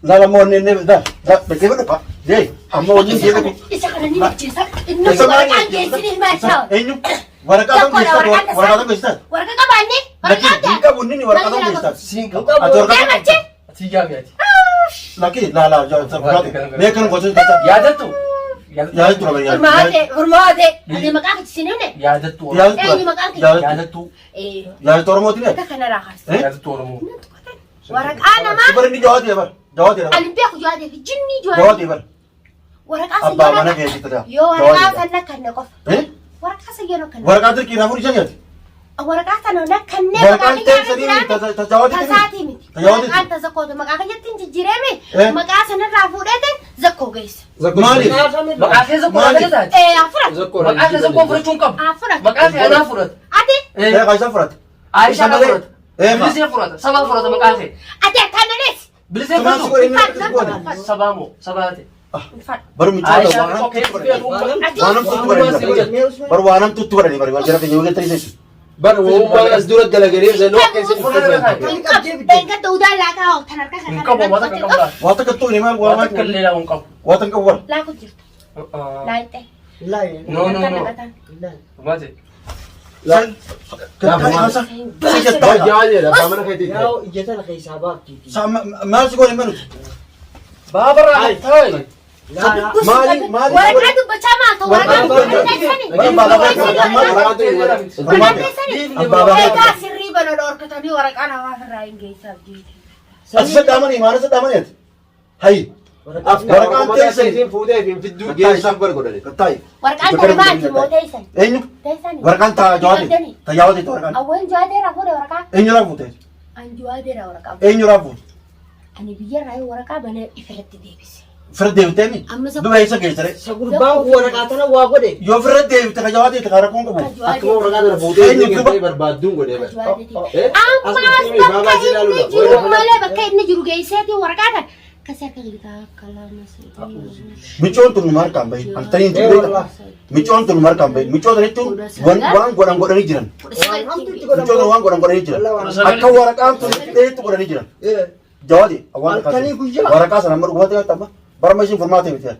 لا لا مو إني ده بجيب له بقى ليه أما ودي جيبه إيش أخلني نجيسك إنه ورقة عن جيسني ما شاء إنه ورقة دم جيستات ورقة دم جيستات ورقة كماني لكن دينك بنيني ورقة دم جيستات سينك أتورقة تيجامياتي لكن لا جاء تفراد ليه كانوا قصدي ده يادتو يادتو ربي ورمادي هذه مكانك تسينونه يادتو يادتو إيه يادتو رموتي ليه كنا راخص يادتو رمو ورقة أنا ما سبرني جوادي يا بر جوادي أنا بياخد جوادي في جني جوادي جوادي بر ورقة أبا ما نجي كده يو ورقة أنا كنا قف إيه ورقة سيجنو كنا ورقة تركي نافوري جايات ورقة أنا كنا ورقة أنت سليم تجاوزي تساتي مي تجاوزي أنت زكوت مكانك جتين جيرمي إيه؟ مكان سنة رافورة زكو جيس مالي مقاخي زكو هذا إيه عفرت مقاخي زكو فرشون كم عفرت مقاخي أنا فرت أدي إيه قايسة فرد عايشة أنا فرت إيه بلسي فرت سبا فرت مقاخي أدي كنا نس بلسي تمام فرت سكوا إني سبامو سباتي برمي عايشة وانا أوكي برو وانا تتورني برو وانا جرى يوجد تريسيس بر وهو أصدر الدلائل زي لوك بينك دودا لا كاو تنرك نكبو ما تكبو واتك الطول ما ما وما تكلي لا ونكبو واتك أول لا كنت لا أنت لا يعني نو نو نو لا ما تي لا كنت خلاص سجت لا جاي لا فما نخيتي يا جتنا خيسابات ما سقول منو بابا راح تاي لا مالي ورق عدو بچama تو ورق عدو ورق سري بنا دور كتاني ورق انا ما في راين جيساب جيتي أسد أماني ما أسد أماني هاي ورقة أنت سيفين فودي في الدو جيس سافر كده كتاي ورق انت ما انت مو تيسن إنه تيسن ورقة أنت جوادي تجاوزي ورقة اول جوادي رافو ورقه إنه رافو تيس ان جوادي ورقه إنه رافو انا بيجر راي ورقه بنا افرت ديبس فرد ديوتني دو هيسا كيسرة سقول باو ورقة أنا واقولي يو فرد ديوت تجاوزي تكاركون كم أكمل ورقة أنا فودي إنه بربادون كده اما نجرو ماله بكاي نجرو جيساتي ورقه كسر كذا كلام ميچون تو نمار كام باي أنتين تقول ميچون تو نمار كام باي ميچون ريتون وان غوران نيجران ميچون وان غوران نيجران أكوا ورقة تو تو غوران نيجران جوادي أوان كاسي ورقة سنا مر غواتي تما برمجين فورماتي بيتيا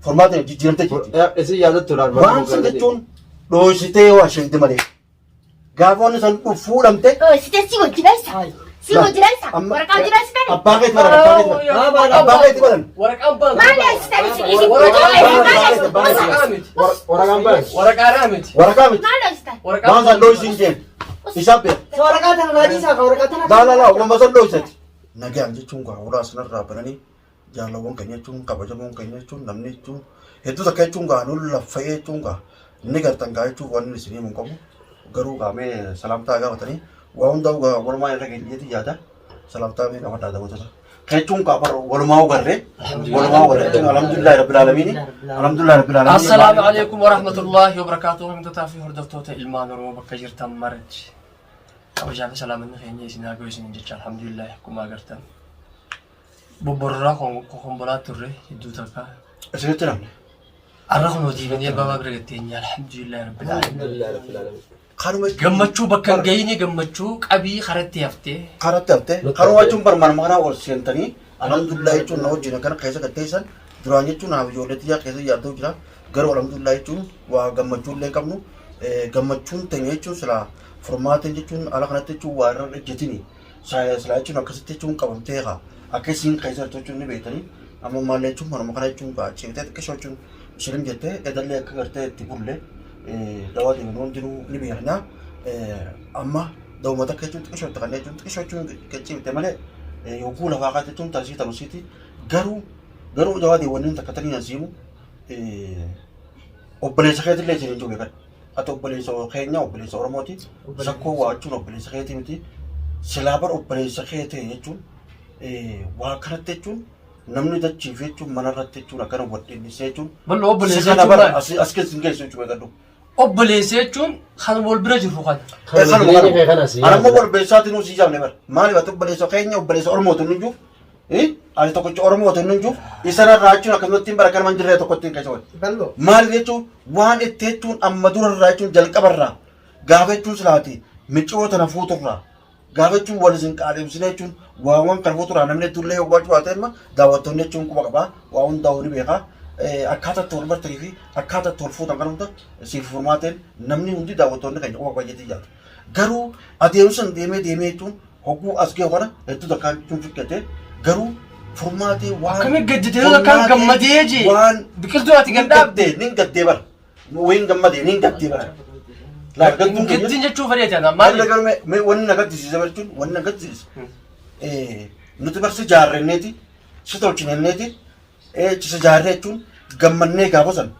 فورماتي جيران تجي إذا يادت ترى وان سنتون روشتة واشين تمالي غافون سن فولم تك سيتي وجلايسا سيو جلايسا ورقه جلايسا أباكت مرة أباكت مرة ورق أمبا ما لا استني ورقة بس ورق رامج ورقة ما لا استني ورق ما زال لويسين جين إسابة ورقة أنا راجي ساق ورقة لا لا لا وما زال لويسات نجيم جتون كهورا سنر رابناني جالوون كنيا جتون كبجمون كنيا جتون نمني جتون هدو تكاي جتون كانول لفاي جتون كا نيجر تنجاي جتون وان نسيني منكم غرو كامي سلام تاعا بتاني وان داو ورما يرجع يجي جاتا سلام تاعا مي كمان تاعا بتاعا كيتون كابر ورماو غرّي الحمد لله رب العالمين الحمد لله رب العالمين السلام عليكم ورحمة الله وبركاته من تتافي هردفتوتا إلمان رو بكجر تمرج وجاب سلام النخيني سناقو سنجج الحمد لله كما قرتم ببررا كوكم بلا تري يدوتاكا سيتنا الرقم وديبني بابا برغتيني الحمد لله رب العالمين خارما قمتشو بكن جايني قمتشو قبي خرتي يفتي خرطته خارما جون برمان مغنا ورسينتني الحمد لله جون نو جينا كان كيسا كتيسن دراني جون هاوجولتي يا كيسا يادو جرا غرو الحمد لله جون وقمتشو لكمنو قمتشون تنجي جون سلا فرماتن جون على خنته جون وارن جتني سلا جون كسته جون قبمتها أكيسين كيسا جون نبيتني أما مالي جون مرة مغنا جون باتشيته كيسا جون شرم جته إدلله كرته تقوله دواتي منون جنو نبيهنا أما دو ما تكشون تكشون تغني جون تكشون كتير تملأ يقول واقعة جون ترسيت ترسيتي غرو دواتي ونين تكترين يزيمو وبليس خيط اللي جرين جو بكر أتو بليس خينيا وبليس أورموتي سكوا واجون وبليس خيط متي سلابر وبليس خيط يجون واقعة جون namni dachi fechuun manarratti jechuun akkana wadhinni sechuun ballo obboleessa jechuun askees hin geessu jechuudha gaddu obboleessa jechuun kan wal bira jiru kan anammoo walbeessaati nuu sii jaamne bar maaliif ati obboleessa keenya obboleessa ormootu nun juuf ani tokkochi ormootu nun juuf isarraa jechuun akkasumatti bara kan man jirree tokkotti hin keessa wal maaliif jechuun waan itti jechuun amma durarraa jechuun jalqabarraa gaafa jechuun silaati micoota na fuuturraa Gaafachuun wal isin qaadhimsine jechuun waawwan kan fuuldura namni tullee hubachuu haa ta'e daawwattoonni jechuun quba qabaa waa hundaa ni beekaa. Akkaataa itti wal bartanii fi akkaataa itti wal fuutan kan hunda siif furmaateen namni hundi daawwattoonni kan quba baay'atee jaatu. Garuu adeemsan deemee jechuun hogguu as ga'e kana hedduu takkaan jechuun fikkatee garuu furmaatee waan akkami gadditee kan gammadee jee waan biqiltuu ati gaddaabde nin gaddee bara wayin gammadee nin gaddee bara. Gaddiin jechuu fedheeti ana maali? Wanni nagaddisiisa jechuun wanni nagaddisiisa. Nuti barsi jaarrenneeti si tolchinenneeti cisa jaarree jechuun gammannee gaafa san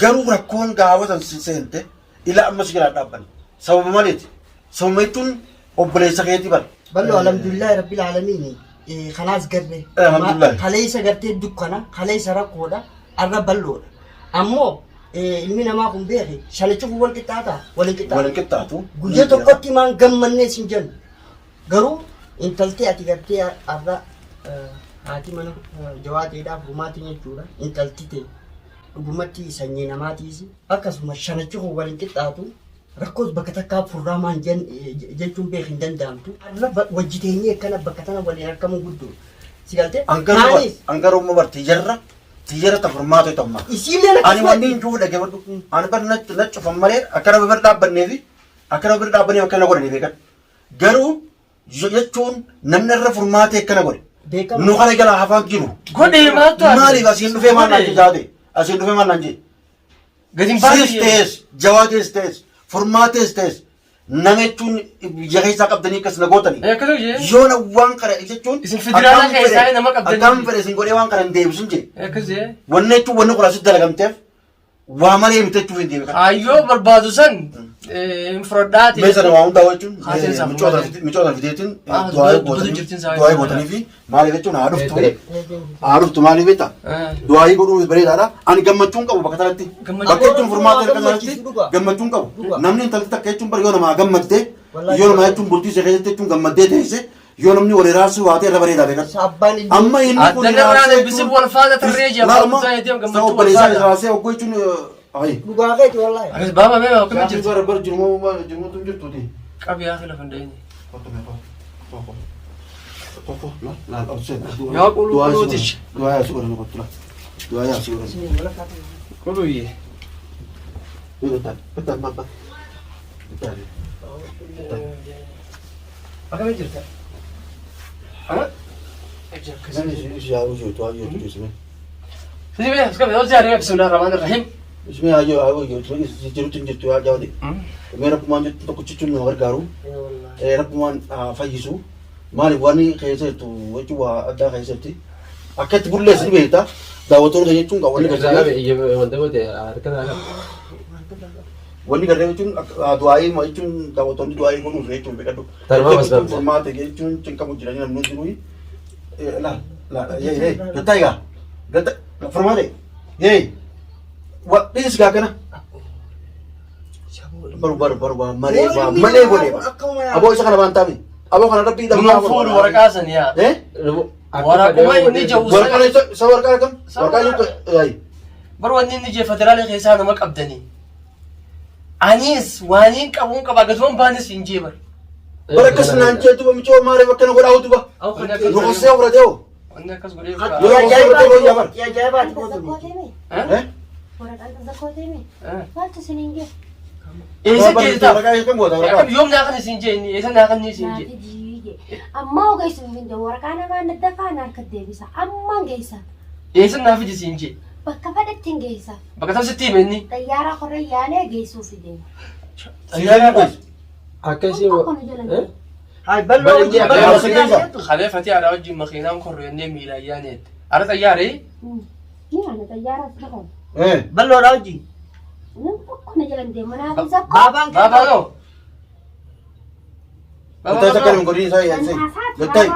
garuu rakkoon gaafa san seente ila amma si jalaa dhaabbanne sababa maleeti sababa jechuun obboleessa keetii bara. Ballo alhamdulillahi rabbil alamin khalaas garre kaleessa gartee dukkana kaleessa rakkoodha arra balloodha ammoo ilmi namaa kun beeke shalichuuf wal qixxaatu guyyaa tokkotti maan gammannee sin jennu garuu intaltee ati gartee arra haati mana jawaateedhaaf gumaatii jechuudha intaltite dhugumatti sanyii namaatiis akkasuma shalichuuf wal qixxaatu rakkoos bakka takkaa furraamaan jechuun beek hin danda'amtu arra wajjiteenyee akkana bakka tana waliin argamu guddoo si galtee angarummaa bartee jarra tiyara tafurmaatoo tamma ani wanni hin juudha gabadhu ani bar na cufan malee akkana bir dhaabbannee fi akkana bir dhaabbannee akkana godhanii beekan garuu jechuun namni irra furmaatee akkana godhe nu kana jala hafaan jiru godhe maaltu maaliif asiin dhufee maal naan jaade asiin dhufee maal naan jee gadin baasii tees jawaatees tees furmaatees tees nama jechuun biyya keessaa qabdanii akkas na gootanii yoona waan kana jechuun isin federaala keessaa nama qabdanii akkam fedhe isin godhee waan kana hin deebisun jee wanni jechuun wanni kuraasitti dalagamteef waa malee miti jechuuf hin deebikan ayyoo barbaadu san hin fudhadhaati meeshaa waa hundaa jechuun micoota fideetiin du'aa gootanii fi maaliif jechuun haa dhuftu maaliif beektaa du'aa godhuuf bareedaadha ani gammachuun qabu bakka sanatti bakka jechuun furmaata erga sanatti gammachuun qabu namni intalti takka jechuun bara yoo namaa gammaddee yoo namaa jechuun bultii ishee keessatti jechuun gammaddee teessee yoo namni wal iraarsu waa ta'e irra bareedaa beekan amma inni kun iraarsu bisib wal faana tarree jee gammachuu obboleessaa iraasee hoggoo jechuun dhugaa keeti wallahi akas baaba mee akkam jirtu bara bara jirmoo jirtuuti qabi yaa fila fandeeni la option yaa quluutish du'a yaa suura noqotula du'a yaa suura quluyi betul mama akkam jirta ana ya uju tu ayo tu isme sini be skab yo jari bismillahir rahmanir rahim isme ayo tu jirutin jirtu ya jawdi mera puman jirtu to kucicun no gargaru rabbuman fayisu mali wani khaysetu wajwa adda khayseti akat bulle sini beita dawator da yetun ga wani gargaru wanda wate arkana wani gargaru yetun duai ma yetun dawator duai ko no yetun be kadu tarma masbab formate yetun cingkamu jirani namnu dirui la ye gataiga gata formate ye wa dis ga kana baru mare male gole abo isa kana bantami abo kana rabbi da ma furu warqasan ya waraquma inni jawu warqa sa warqa kam warqa ay bar wani inni je federal khaysa na maqabdani anis wani qabun qaba gadon banis inje bar barakas nan je tu mi cho mare bakana goda hutu ba au kana no se obra deo wannan kas gure ya jaibat waraqaan zakkootee mee maaltu isiniin gee eessa geessa warqa kam goda warqa yoom naa kan isin je inni eessa naa kan isin je naati jiige amma ogeessuun finde waraqaa namaa nadda faana harka deebisa ammaan geessa eessa naa fidi isin je bakka fedhattiin geessa bakka tam sitti himenni xayyaara korre yaanee geessuuf deema ayya bas akkasi akkuma jalan hay ballo khaleefati ala wajji makiinaan korro yennee miilayyaaneet ara xayyaare ni ana xayyaara dhaqan ballo raji akkuma jalan deema naati zakko baban baaba no Betul sekali mengkori saya sih. Betul.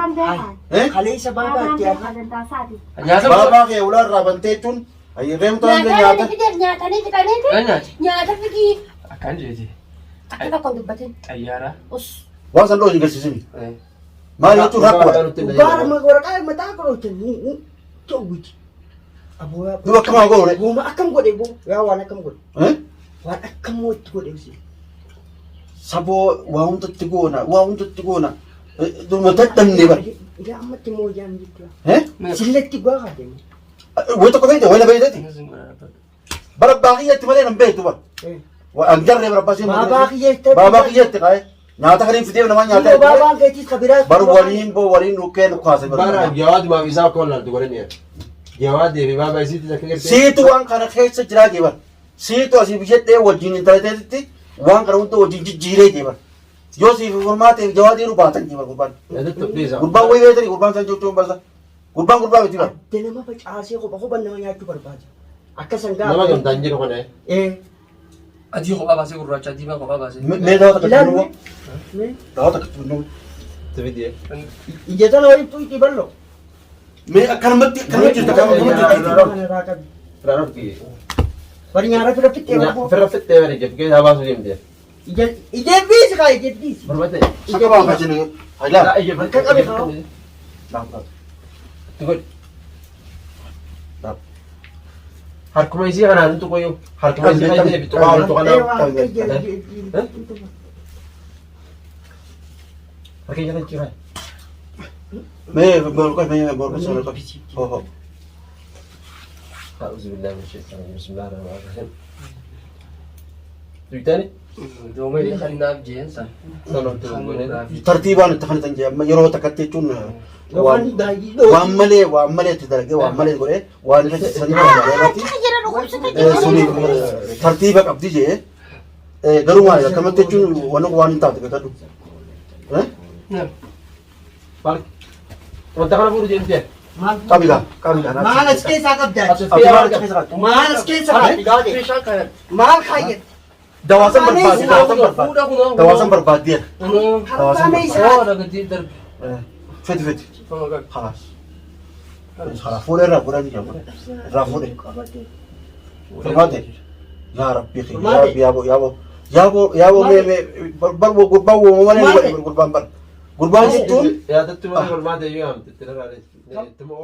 kaleessa baba tiya nyaata Baba ke ular rabante tun. Ayo rem tuan ke nyata. nyaatanii fixaniiti nyaati nyaata fidii akkan jeeti akka tokko dubbatin xayyaara us Wasan lo juga sini. Mari itu rakwa. bara waraqaa mataa godhotin tawwiti aboya Dua kama go ne. goma akkam godhe bo yaa waan akkam godhe Eh? waan akkam watti godhe usi saboo waa hundatti goona dhuma dadhabne bara Ila ammatti moo jaan jirtu. eh Silletti gaafa deemu. way tokko beekte way na beekteti bara baaqiyyatti malee nan beektu bara an jarree bara basiin Baabaa kiyyeette. baabaa kiyyetti qae nyaata kaniin fidee namaa nyaata Baabaan keetis kabiraa. bar waliin nukkeen kaase Bara jawaad maaf isaa koon laltu godhani. Jawaad deebi baaba isiitti akka gartee. siitu waan kana keessa jiraa jee bara siitu asii bishadhee wajjin intaliteetitti waan kana hunda wajjin jijjiiree jee bara yoo siif furmaateef jawaadii nu baatan jee bara gurbaan Yaadatu dhiisa. gurbaan way beetanii gurbaan san jechuun barsa gurbaa miti bara De nama facaasee kopha nama nyaachuu barbaada. Akka sangaa. Nama gamtaan jiru kana. Adii kophaa baasee gurraacha diimaa kophaa baasee. mee daawwata akkatti Ilaalme. nuuma daawwata akkatti nuuma Tibidiyee. Ijjatan walitti itti ballo. mee akkanumatti jirta akkanumatti Rarrabki. Bari nyaara fira fittee barbaada. Firra fittee bari jeef kee habaasuu deemte. Ijjebbiisi kaa ijjebbiisi. Barbaade. akka baan kajine haylaa Harka qabe kaa. Harkuma isii kanaan tu qoyyu. Harkuma isii kanaan deebi tu qaawwan tu kanaan. Harka ijaa kan ciraa. mee borko sana ko ho أعوذ بالله من الشيطان الرجيم بسم الله الرحمن الرحيم. تبتاني؟ Dooma illee kan naaf jeen san. سلام تقول. tartiibaan itti kan tan jedhama yeroo takkatti jechuun Yookaan daa'ii. waan malee itti dalagee waan malee godhee waan irra sanii irratti Jira dhukkubsata suni tartiiba qabdi jee garuu maali akkamatti jechuun waan hin taate beekadhu بارك. وأنت خلنا بقول جيم تاني. qabiidha Maal as keessaa qabdaa? أبتي Maal as keessaa qabdaa? Meeshaa kana. Maal kaayyad? dawaasan barbaaddeera Harkaa meeshaa. Oo dhagatee darbe. feti خلاص fuudhee irraa godhanii jirama irraa fuudhe firmaate yaa rabbi yaaboo mee gurbaan uumamaa gurbaan jechuun يا تتبع المعدة يوم تتلقى. تتبع